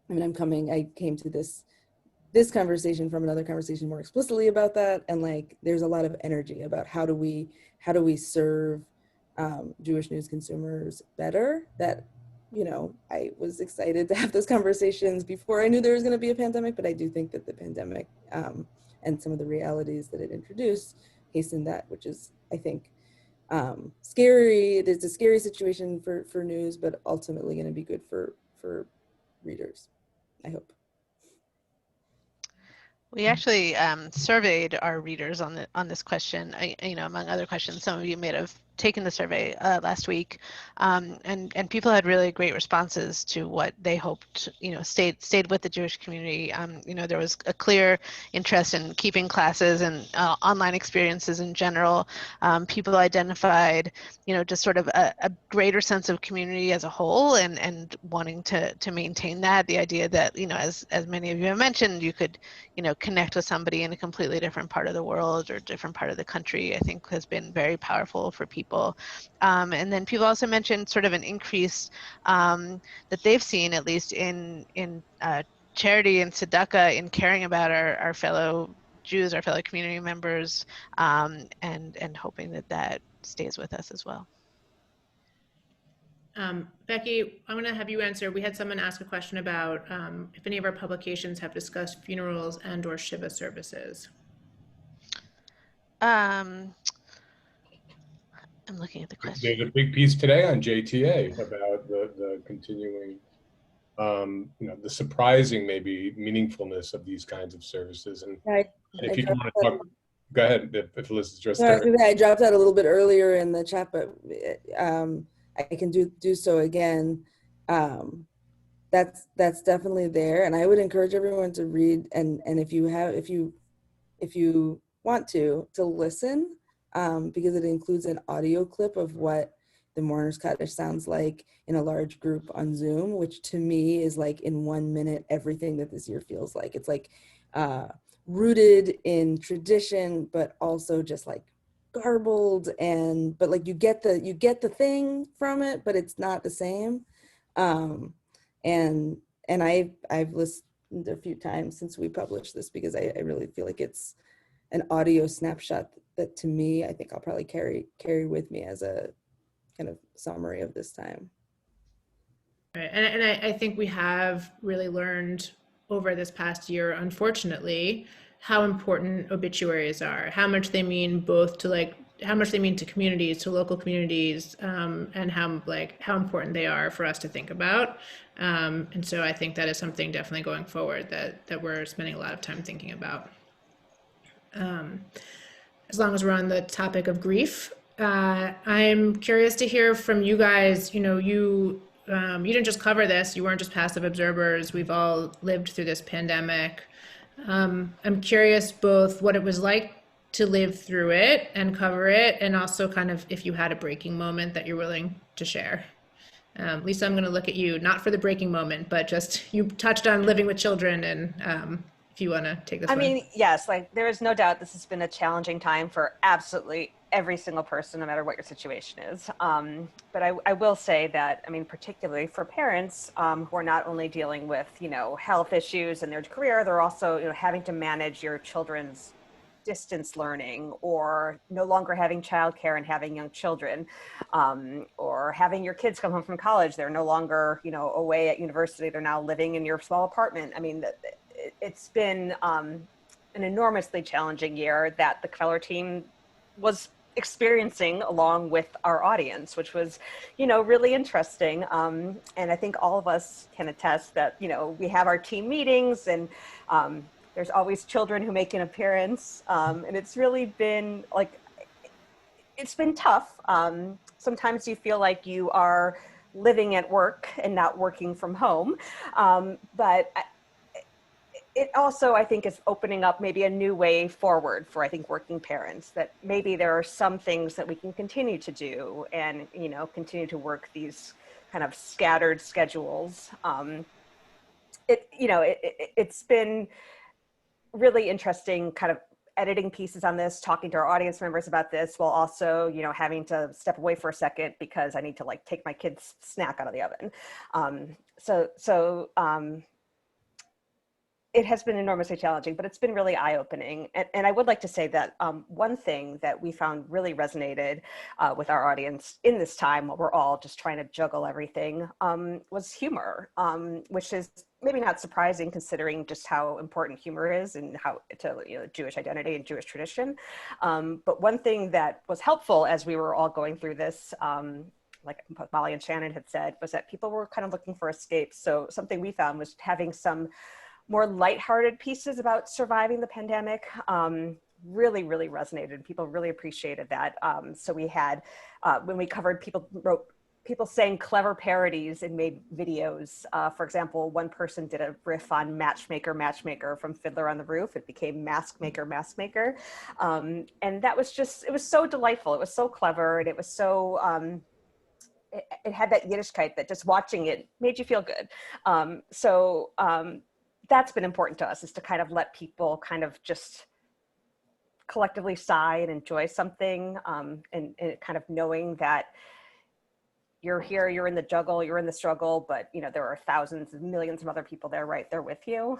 I mean, I came to this conversation from another conversation more explicitly about that, and like there's a lot of energy about how do we serve Jewish news consumers better. That I was excited to have those conversations before I knew there was going to be a pandemic, but I do think that the pandemic and some of the realities that it introduced hastened that, which is, I think, scary. It is a scary situation for news, but ultimately going to be good for readers, I hope. We actually surveyed our readers on this question. Among other questions, some of you may have taken the survey last week, and people had really great responses to what they hoped. Stayed with the Jewish community. There was a clear interest in keeping classes and online experiences in general. People identified, just sort of a greater sense of community as a whole, and wanting to maintain that. The idea that as many of you have mentioned, you could connect with somebody in a completely different part of the world or different part of the country, I think has been very powerful for people. And then people also mentioned sort of an increase that they've seen, at least in charity and tzedakah, in caring about our fellow Jews, our fellow community members, and hoping that stays with us as well. Becky, I'm going to have you answer. We had someone ask a question about if any of our publications have discussed funerals and or Shiva services. I'm looking at the question. There's a big piece today on JTA about the continuing, the surprising maybe meaningfulness of these kinds of services. And if you want to talk, go ahead if Phyllis is just I dropped out a little bit earlier in the chat, but I can do so again. That's definitely there, and I would encourage everyone to read, and if you want to listen, because it includes an audio clip of what the Mourner's Kaddish sounds like in a large group on Zoom, which to me is like in 1 minute everything that this year feels like. It's like rooted in tradition, but also just like garbled, but like you get the thing from it, but it's not the same. And I've listened a few times since we published this, because I really feel like it's an audio snapshot that to me, I think I'll probably carry with me as a kind of summary of this time. Right. And I think we have really learned over this past year, unfortunately, how important obituaries are, how much they mean both to how much they mean to communities, to local communities, and how important they are for us to think about. And so I think that is something definitely going forward that we're spending a lot of time thinking about. As long as we're on the topic of grief, I'm curious to hear from you guys. You didn't just cover this, you weren't just passive observers. We've all lived through this pandemic. I'm curious both what it was like to live through it and cover it, and also kind of if you had a breaking moment that you're willing to share. Lisa, I'm going to look at you, not for the breaking moment, but just you touched on living with children, and if you want to take this one. I mean, yes, there is no doubt this has been a challenging time for absolutely every single person, no matter what your situation is. But I will say that, particularly for parents who are not only dealing with, health issues in their career, they're also, having to manage your children's distance learning, or no longer having childcare and having young children, or having your kids come home from college. They're no longer, away at university. They're now living in your small apartment. It's been an enormously challenging year that the Kveller team was experiencing along with our audience, which was, really interesting. And I think all of us can attest that, we have our team meetings, and there's always children who make an appearance. And it's really been it's been tough. Sometimes you feel like you are living at work and not working from home. But it also, I think, is opening up maybe a new way forward for, I think, working parents, that maybe there are some things that we can continue to do and, continue to work these kind of scattered schedules. It's been really interesting kind of editing pieces on this, talking to our audience members about this, while also, having to step away for a second because I need to take my kid's snack out of the oven. It has been enormously challenging, but it's been really eye-opening. And I would like to say that one thing that we found really resonated with our audience in this time, while we're all just trying to juggle everything, was humor, which is maybe not surprising considering just how important humor is and how to Jewish identity and Jewish tradition. But one thing that was helpful as we were all going through this, like Molly and Shannon had said, was that people were kind of looking for escapes. So something we found was having some more lighthearted pieces about surviving the pandemic really, really resonated. People really appreciated that. So we had, when we covered, people saying clever parodies and made videos. For example, one person did a riff on Matchmaker, Matchmaker from Fiddler on the Roof. It became Mask Maker, Mask Maker. And that was just, it was so delightful. It was so clever, and it was so, it had that Yiddishkeit that just watching it made you feel good. That's been important to us, is to kind of let people kind of just collectively sigh and enjoy something, and kind of knowing that you're here, you're in the juggle, you're in the struggle, but you know, there are thousands and millions of other people there right there with you.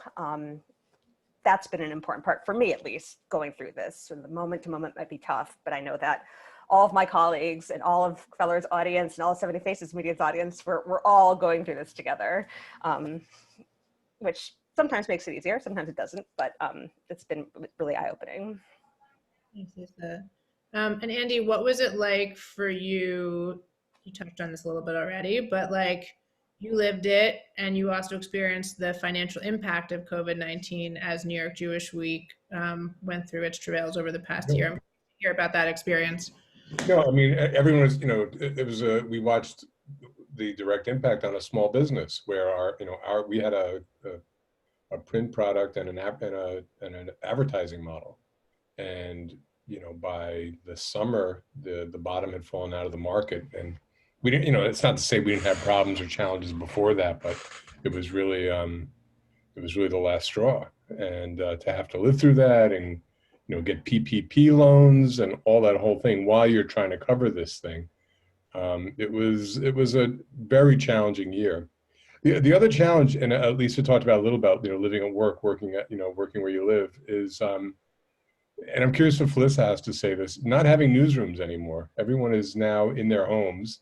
That's been an important part for me, at least, going through this. So the moment to moment might be tough, but I know that all of my colleagues and all of Kveller's audience and all of 70 Faces Media's audience, we're all going through this together, which sometimes makes it easier, sometimes it doesn't, but it's been really eye-opening. Thanks, Lisa. And Andy, what was it like for you? You touched on this a little bit already, but like, you lived it, and you also experienced the financial impact of COVID-19 as New York Jewish Week went through its travails over the past year. I'm curious to hear about that experience. No, I mean, everyone was, it was we watched the direct impact on a small business where we had a print product and an advertising model. And, by the summer, the bottom had fallen out of the market, and we didn't, it's not to say we didn't have problems or challenges before that, but it was really the last straw. And to have to live through that and, get PPP loans and all that whole thing while you're trying to cover this thing, it was a very challenging year. The other challenge, and at least we talked about a little about, living at work, working where you live, is, and I'm curious what Philissa has to say this, not having newsrooms anymore. Everyone is now in their homes.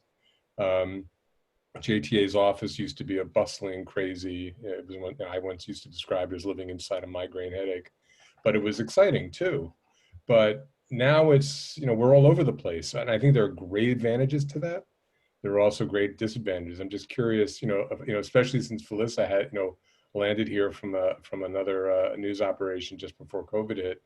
JTA's office used to be a bustling, crazy, it was what I once used to describe as living inside a migraine headache, but it was exciting too. But now it's, we're all over the place. And I think there are great advantages to that. There are also great disadvantages. I'm just curious, especially since Philissa had, landed here from another news operation just before COVID hit.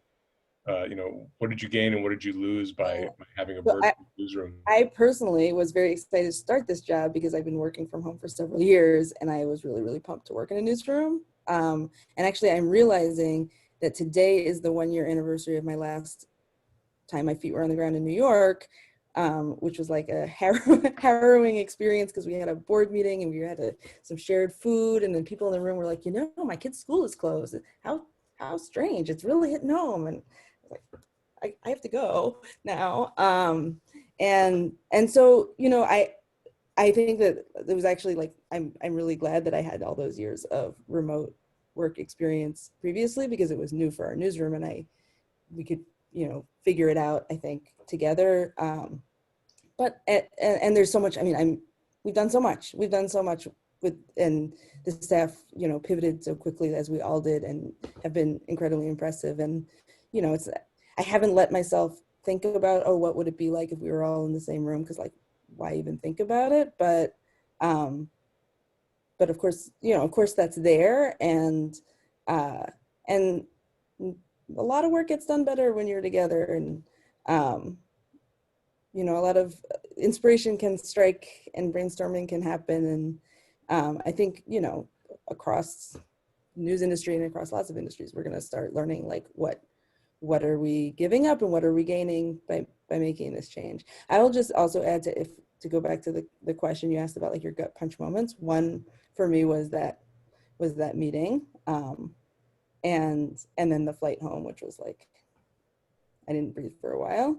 What did you gain and what did you lose by having a virtual newsroom? I personally was very excited to start this job because I've been working from home for several years, and I was really, really pumped to work in a newsroom. And actually, I'm realizing that today is the 1-year anniversary of my last time my feet were on the ground in New York, which was like a harrowing experience because we had a board meeting and we had some shared food, and then people in the room were like, my kid's school is closed. How strange! It's really hitting home, and like, I have to go now. And so, I think that it was actually like, I'm really glad that I had all those years of remote work experience previously, because it was new for our newsroom, and we could, figure it out, I think, together. But there's so much, we've done so much and the staff, pivoted so quickly as we all did, and have been incredibly impressive. And, I haven't let myself think about, what would it be like if we were all in the same room? Because, like, why even think about it? But of course, that's there. And a lot of work gets done better when you're together. And, a lot of inspiration can strike and brainstorming can happen. And I think, across news industry and across lots of industries, we're going to start learning, like, what are we giving up and what are we gaining by making this change. I will just also add to go back to the question you asked about, like, your gut punch moments. One for me was that meeting, and then the flight home, which was like, I didn't breathe for a while.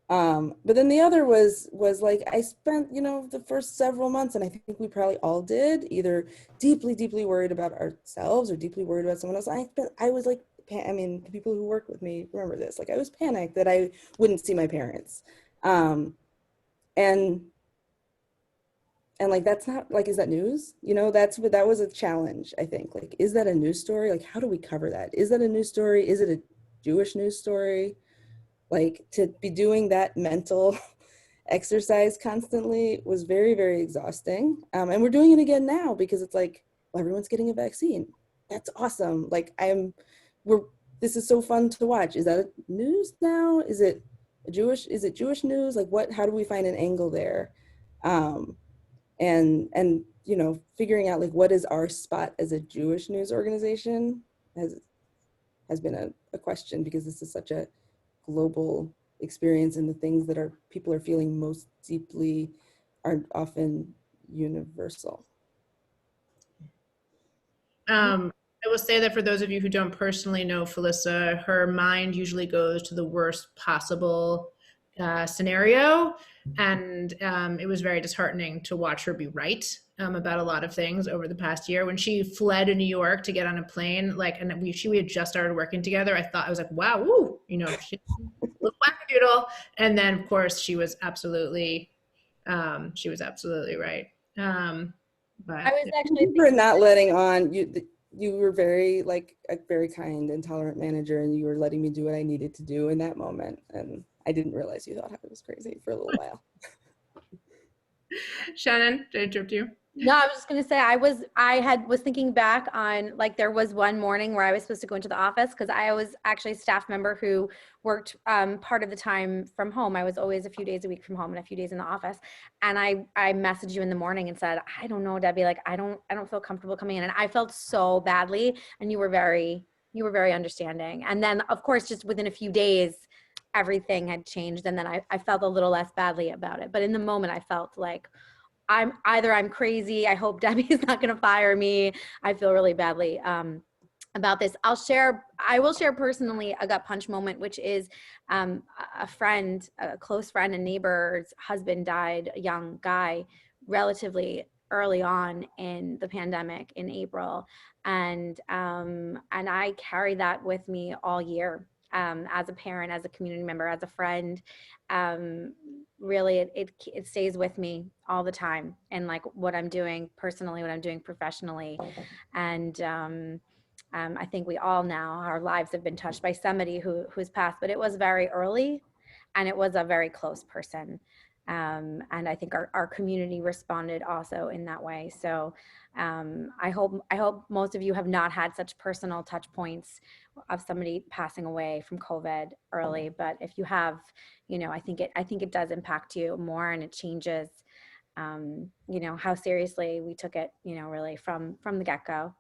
But then the other was like, I spent, the first several months, and I think we probably all did, either deeply, deeply worried about ourselves or deeply worried about someone else. I was like, the people who work with me remember this. Like, I was panicked that I wouldn't see my parents. And like, that's not, like, is that news? That was a challenge, I think. Like, is that a news story? Like, how do we cover that? Is that a news story? Is it a Jewish news story? Like, to be doing that mental exercise constantly was very, very exhausting. And we're doing it again now because it's like, well, everyone's getting a vaccine. that's awesome. Like this is so fun to watch. Is that news now? Is it Jewish news? Like how do we find an angle there? And you know, figuring out like what is our spot as a Jewish news organization has been a question, because this is such a global experience, and the things that people are feeling most deeply are often universal. I will say that for those of you who don't personally know Philissa, her mind usually goes to the worst possible scenario. And it was very disheartening to watch her be right about a lot of things over the past year. When she fled to New York to get on a plane, and we had just started working together, I was like, wow, woo, you know, she was wackadoodle. And then of course she was absolutely right. But I was actually thank you for not letting on. You were very like a very kind and tolerant manager, and you were letting me do what I needed to do in that moment. And I didn't realize you thought I was crazy for a little while. Shannon, did I interrupt you? No, I was just gonna say I was thinking back on, like, there was one morning where I was supposed to go into the office because I was actually a staff member who worked part of the time from home. I was always a few days a week from home and a few days in the office. And I messaged you in the morning and said, I don't know, Debbie, like I don't feel comfortable coming in. And I felt so badly, and you were very understanding. And then of course, just within a few days, everything had changed, and then I felt a little less badly about it. But in the moment I felt like I'm crazy. I hope Debbie's not going to fire me. I feel really badly about this. I will share personally a gut punch moment, which is a close friend and neighbor's husband died, a young guy, relatively early on in the pandemic in April. And I carry that with me all year. As a parent, as a community member, as a friend, really it stays with me all the time, and like what I'm doing personally, what I'm doing professionally. And I think we all now, our lives have been touched by somebody who's passed, but it was very early, and it was a very close person. And I think our community responded also in that way. So I hope most of you have not had such personal touch points of somebody passing away from COVID early. But if you have, you know, I think it does impact you more, and it changes, you know, how seriously we took it, you know, really from the get-go.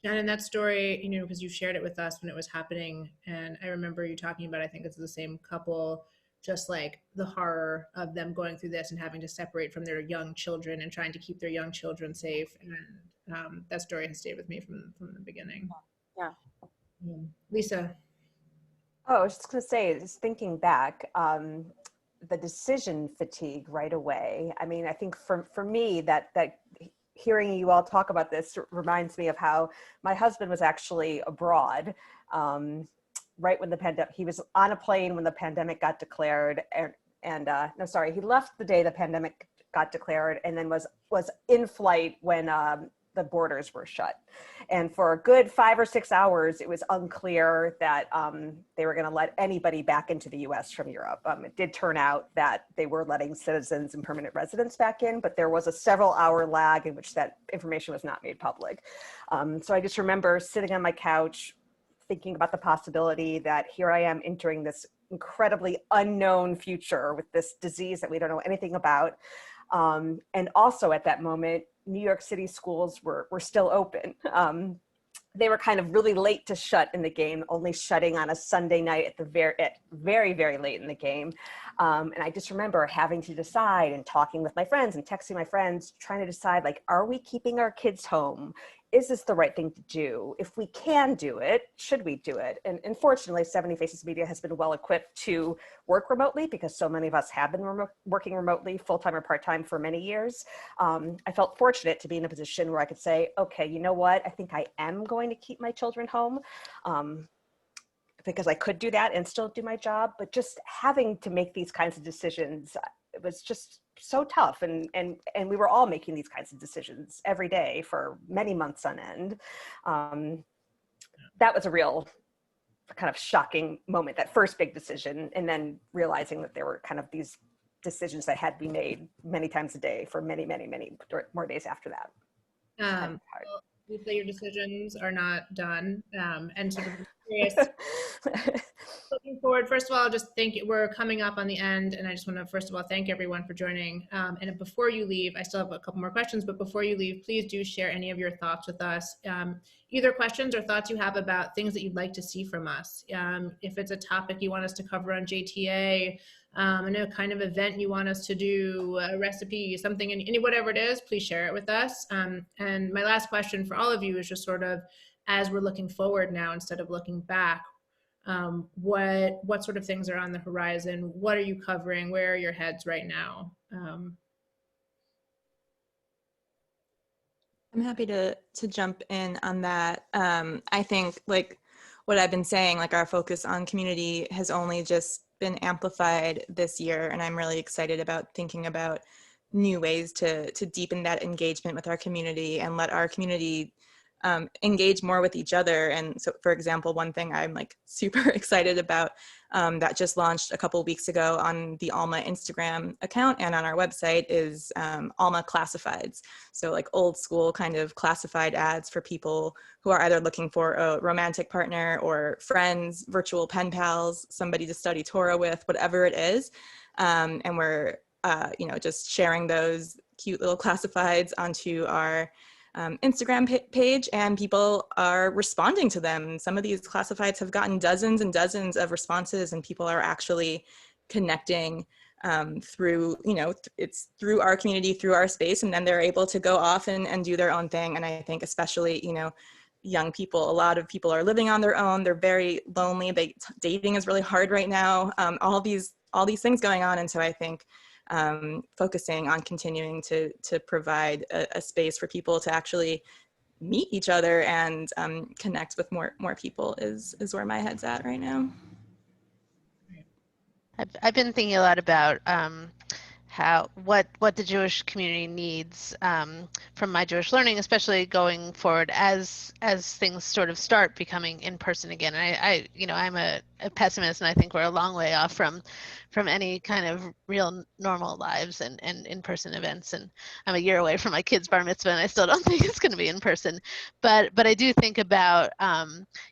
Shannon, that story, you know, because you shared it with us when it was happening, and I remember you talking about, I think it's the same couple, just like the horror of them going through this and having to separate from their young children and trying to keep their young children safe. And that story has stayed with me from the beginning. Yeah. Lisa. Oh, I was just going to say, just thinking back, the decision fatigue right away. I mean, I think for me, that hearing you all talk about this reminds me of how my husband was actually abroad right when the pandemic, he was on a plane when the pandemic got declared, he left the day the pandemic got declared, and then was in flight when the borders were shut. And for a good 5 or 6 hours, it was unclear that they were going to let anybody back into the US from Europe. It did turn out that they were letting citizens and permanent residents back in, but there was a several hour lag in which that information was not made public. So I just remember sitting on my couch, thinking about the possibility that here I am entering this incredibly unknown future with this disease that we don't know anything about. And also at that moment, New York City schools were still open. They were kind of really late to shut in the game, only shutting on a Sunday night at very, very late in the game. And I just remember having to decide and talking with my friends and texting my friends, trying to decide, like, are we keeping our kids home? Is this the right thing to do? If we can do it, should we do it? And fortunately, 70 Faces Media has been well equipped to work remotely, because so many of us have been working remotely, full-time or part-time, for many years. I felt fortunate to be in a position where I could say, okay, you know what? I think I am going to keep my children home, because I could do that and still do my job. But just having to make these kinds of decisions, it was just so tough. And we were all making these kinds of decisions every day for many months on end. That was a real kind of shocking moment, that first big decision, and then realizing that there were kind of these decisions that had to be made many times a day for many, many, many more days after that. Well, Please say your decisions are not done. And sort of curious, looking forward, first of all, just thank you. We're coming up on the end, and I just want to first of all thank everyone for joining. And before you leave, I still have a couple more questions, but before you leave, please do share any of your thoughts with us. Either questions or thoughts you have about things that you'd like to see from us. If it's a topic you want us to cover on JTA, a kind of event you want us to do, a recipe, something, any whatever it is, please share it with us. And my last question for all of you is just sort of, as we're looking forward now instead of looking back, what sort of things are on the horizon? What are you covering? Where are your heads right now? I'm happy to jump in on that. I think like what I've been saying, like our focus on community has only just been amplified this year, and I'm really excited about thinking about new ways to deepen that engagement with our community and let our community engage more with each other. And so, for example, one thing I'm like super excited about that just launched a couple of weeks ago on the Alma Instagram account and on our website is Alma Classifieds. So like old school kind of classified ads for people who are either looking for a romantic partner or friends, virtual pen pals, somebody to study Torah with, whatever it is. And we're, just sharing those cute little classifieds onto our Instagram page, and people are responding to them. Some of these classifieds have gotten dozens and dozens of responses, and people are actually connecting through, it's through our community, through our space, and then they're able to go off and do their own thing. And I think especially, young people, a lot of people are living on their own. They're very lonely. Dating is really hard right now. All these things going on. And so I think focusing on continuing to provide a space for people to actually meet each other and connect with more people is where my head's at right now. I've been thinking a lot about what the Jewish community needs from my Jewish learning, especially going forward as things sort of start becoming in person again. And I'm a pessimist, and I think we're a long way off from any kind of real normal lives and in-person events. And I'm a year away from my kid's bar mitzvah, and I still don't think it's going to be in person. But I do think about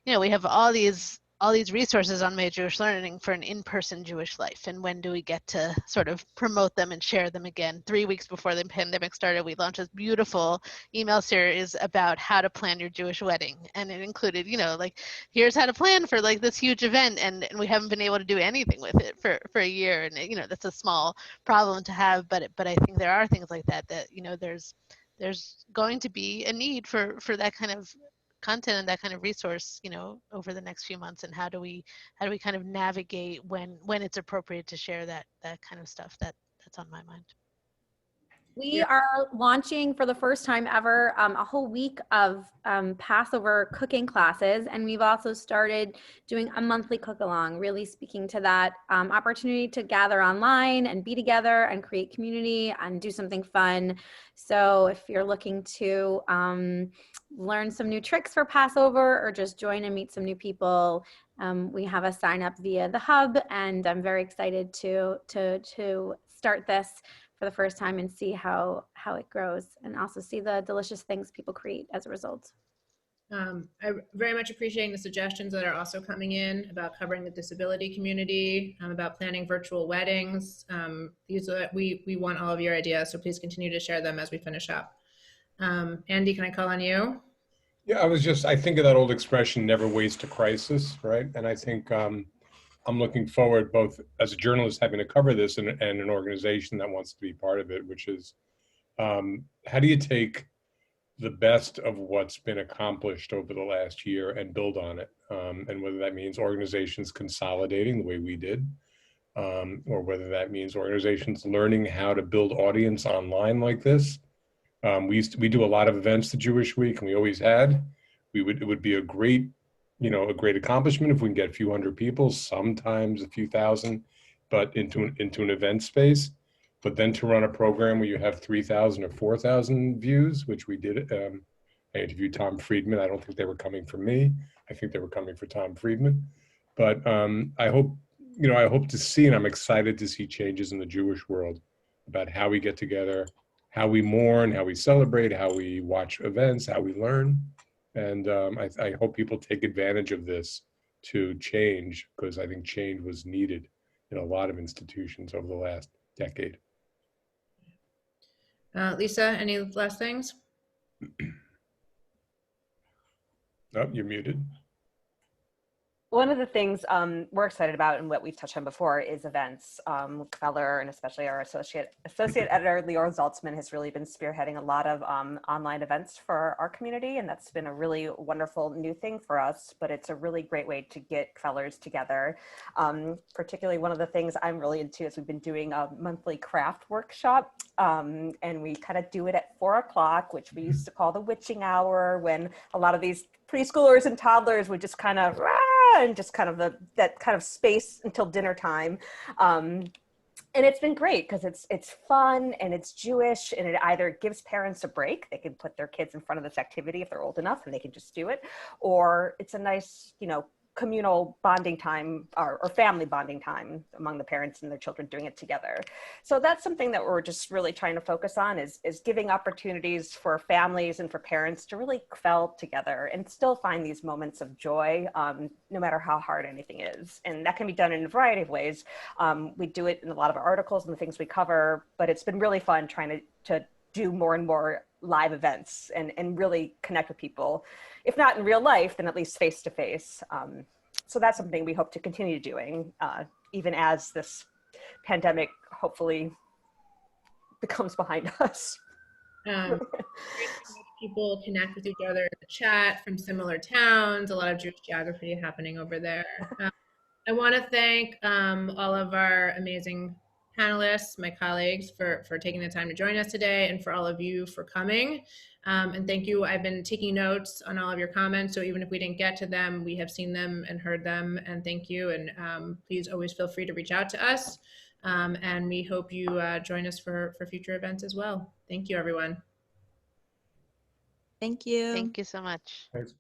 we have all these resources on My Jewish Learning for an in-person Jewish life, and when do we get to sort of promote them and share them again? 3 weeks before the pandemic started, we launched this beautiful email series about how to plan your Jewish wedding, and it included, here's how to plan for like this huge event, and we haven't been able to do anything with it for a year, and that's a small problem to have, but I think there are things like that there's going to be a need for that kind of content and that kind of resource, over the next few months. And how do we kind of navigate when it's appropriate to share that kind of stuff that's on my mind. We are launching for the first time ever a whole week of Passover cooking classes, and we've also started doing a monthly cook-along, really speaking to that opportunity to gather online and be together and create community and do something fun. So if you're looking to learn some new tricks for Passover or just join and meet some new people, we have a sign up via the hub, and I'm very excited to start this for the first time and see how it grows, and also see the delicious things people create as a result. I very much appreciating the suggestions that are also coming in about covering the disability community, about planning virtual weddings. We want all of your ideas, so please continue to share them as we finish up. Andy, can I call on you? Yeah, I think of that old expression, never waste a crisis, right? And I think I'm looking forward, both as a journalist having to cover this and an organization that wants to be part of it, which is how do you take the best of what's been accomplished over the last year and build on it? And whether that means organizations consolidating the way we did, or whether that means organizations learning how to build audience online like this. We do a lot of events the Jewish Week, and we always had. It would be a great accomplishment if we can get a few hundred people, sometimes a few thousand, but into an event space. But then to run a program where you have 3,000 or 4,000 views, which we did. I interviewed Tom Friedman. I don't think they were coming for me. I think they were coming for Tom Friedman. But I hope to see, and I'm excited to see changes in the Jewish world about how we get together, how we mourn, how we celebrate, how we watch events, how we learn. And I hope people take advantage of this to change, because I think change was needed in a lot of institutions over the last decade. Lisa, any last things? Oh, you're muted. One of the things we're excited about and what we've touched on before is events. Kveller, and especially our associate editor, Lior Zaltzman, has really been spearheading a lot of online events for our community. And that's been a really wonderful new thing for us, but it's a really great way to get Kvellers together. Particularly one of the things I'm really into is we've been doing a monthly craft workshop. And we kind of do it at 4 o'clock, which we used to call the witching hour, when a lot of these preschoolers and toddlers would just kind of and just kind of that kind of space until dinner time. And it's been great because it's fun and it's Jewish, and it either gives parents a break. They can put their kids in front of this activity if they're old enough and they can just do it, or it's a nice, communal bonding time or family bonding time among the parents and their children doing it together. So that's something that we're just really trying to focus on is giving opportunities for families and for parents to really kvell together and still find these moments of joy, no matter how hard anything is. And that can be done in a variety of ways. We do it in a lot of our articles and the things we cover, but it's been really fun trying to do more and more live events and really connect with people. If not in real life, then at least face to face. So that's something we hope to continue doing, even as this pandemic hopefully becomes behind us. People connect with each other in the chat from similar towns, a lot of Jewish geography happening over there. I want to thank all of our amazing panelists, my colleagues, for taking the time to join us today, and for all of you for coming. And thank you. I've been taking notes on all of your comments, so even if we didn't get to them, we have seen them and heard them, and thank you. And please always feel free to reach out to us. And we hope you join us for future events as well. Thank you, everyone. Thank you. Thank you so much. Thanks.